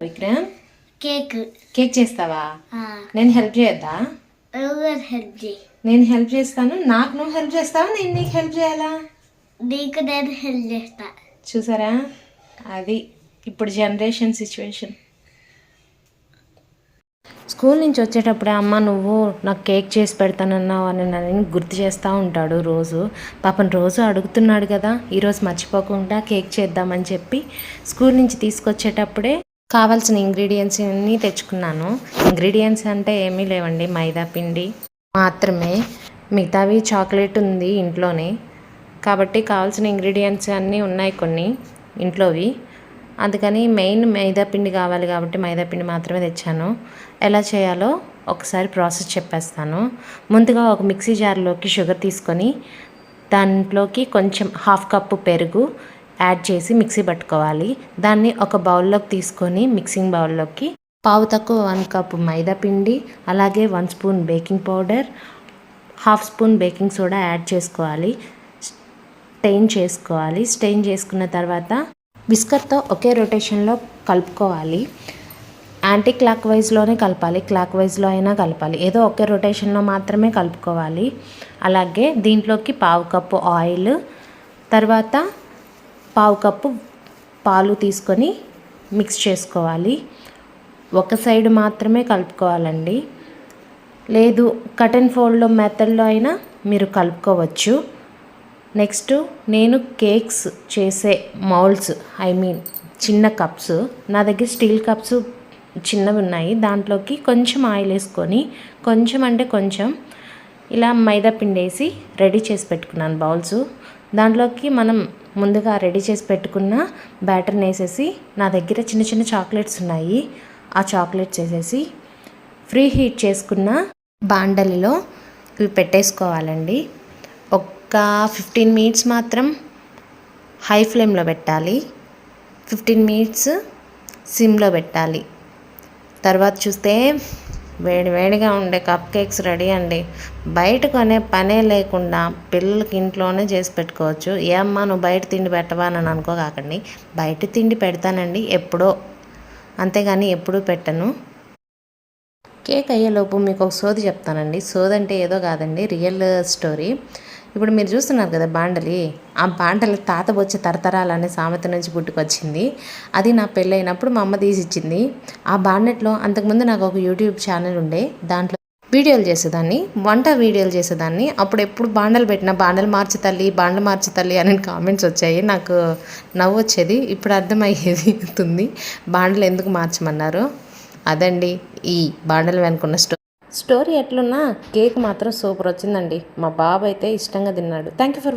Vikram cake cake చేస్తావా? నేను help చేయొద్దా? Help చేయి. నేను హెల్ప్ చేస్తాను. నాకు నువ్వు హెల్ప్ చేస్తావా? నేను నీకు హెల్ప్ చేయాలా? నీకు నేను హెల్ప్ చేస్తా. చూసారా, అది ఇప్పుడు జనరేషన్ సిచ్యువేషన్. స్కూల్ నుంచి వచ్చేటప్పుడే అమ్మ నువ్వు నాకు కేక్ చేసి పెడతానన్నావు అని నన్ను గుర్తు చేస్తూ ఉంటాడు రోజు. పాపం రోజు అడుగుతున్నాడు కదా, ఈరోజు మర్చిపోకుండా కేక్ చేద్దామని చెప్పి స్కూల్ నుంచి తీసుకొచ్చేటప్పుడే కావాల్సిన ఇంగ్రీడియంట్స్ అన్నీ తెచ్చుకున్నాను. ఇంగ్రీడియంట్స్ అంటే ఏమీ లేవండి, మైదా పిండి మాత్రమే. మిగతావి చాక్లెట్ ఉంది ఇంట్లోనే, కాబట్టి కావాల్సిన ఇంగ్రీడియంట్స్ అన్నీ ఉన్నాయి కొన్ని ఇంట్లోవి. అందుకని మెయిన్ మైదా పిండి కావాలి కాబట్టి మైదా పిండి మాత్రమే తెచ్చాను. ఎలా చేయాలో ఒకసారి ప్రాసెస్ చెప్పేస్తాను. ముందుగా ఒక మిక్సీ జార్లోకి షుగర్ తీసుకొని దాంట్లోకి కొంచెం హాఫ్ కప్పు పెరుగు యాడ్ చేసి మిక్సీ పట్టుకోవాలి. దాన్ని ఒక బౌల్లోకి తీసుకొని మిక్సింగ్ బౌల్లోకి పావు తక్కువ 1 కప్పు మైదా పిండి, అలాగే 1 spoon baking powder, half spoon baking soda add చేసుకోవాలి. స్టెయిన్ చేసుకున్న తర్వాత విస్కర్తో ఒకే రొటేషన్లో కలుపుకోవాలి. యాంటీ క్లాక్ వైజ్లోనే కలపాలి, క్లాక్ వైజ్లో అయినా కలపాలి, ఏదో ఒకే రొటేషన్లో మాత్రమే కలుపుకోవాలి. అలాగే దీంట్లోకి పావు కప్పు ఆయిల్, తర్వాత పావు కప్పు పాలు తీసుకొని మిక్స్ చేసుకోవాలి. ఒక సైడ్ మాత్రమే కలుపుకోవాలండి, లేదు కట్ అండ్ ఫోల్డ్ మెథడ్లో అయినా మీరు కలుపుకోవచ్చు. నెక్స్ట్ నేను కేక్స్ చేసే మౌల్డ్స్, చిన్న కప్స్, నా దగ్గర స్టీల్ కప్స్ చిన్నవి ఉన్నాయి. దాంట్లోకి కొంచెం ఆయిల్ వేసుకొని కొంచెం ఇలా మైదా పిండి వేసి రెడీ చేసి పెట్టుకున్నాను బౌల్స్. దాంట్లోకి మనం ముందుగా రెడీ చేసి పెట్టుకున్న బ్యాటర్ని వేసేసి, నా దగ్గర చిన్న చిన్న చాక్లెట్స్ ఉన్నాయి, ఆ చాక్లెట్స్ వేసేసి ఫ్రీ హీట్ చేసుకున్న బాండలిలో ఇవి పెట్టేసుకోవాలండి. ఒక 15 మినిట్స్ మాత్రం హై ఫ్లేమ్లో పెట్టాలి, 15 మినిట్స్ సిమ్లో పెట్టాలి. తర్వాత చూస్తే వేడిగా ఉండే కప్ కేక్స్ రెడీ అండి. బయట కొనే పనే లేకుండా పిల్లలకి ఇంట్లోనే చేసి పెట్టుకోవచ్చు. ఏమ్మా నువ్వు బయట తిండి పెట్టవా అని అనుకోకండి, బయట తిండి పెడతానండి ఎప్పుడో, అంతేగాని ఎప్పుడూ పెట్టను. కేక్ అయ్యేలోపు మీకు ఒక సోది చెప్తానండి. సోది అంటే ఏదో కాదండి, రియల్ స్టోరీ. ఇప్పుడు మీరు చూస్తున్నారు కదా బాండలి, ఆ బాండలి తాత వచ్చే తరతరాలనే సామెత నుంచి పుట్టుకొచ్చింది. అది నా పెళ్ళైనప్పుడు మా అమ్మ తీసిచ్చింది. ఆ బాండెట్లో అంతకుముందు నాకు ఒక యూట్యూబ్ ఛానల్ ఉండే, దాంట్లో వీడియోలు చేసేదాన్ని, వంట వీడియోలు చేసేదాన్ని. అప్పుడు ఎప్పుడు బాండలు పెట్టినా బాండలు మార్చి తల్లి అని కామెంట్స్ వచ్చాయి. నాకు నవ్వు వచ్చేది. ఇప్పుడు అర్థమయ్యేది అవుతుంది బాండలు ఎందుకు మార్చమన్నారు. అదండి ఈ బాండలు వెనుకున్న స్టోరీ. ఎట్లున్నా కేక్ మాత్రం సూపర్ వచ్చిందండి. మా బాబు అయితే ఇష్టంగా తిన్నాడు. Thank you for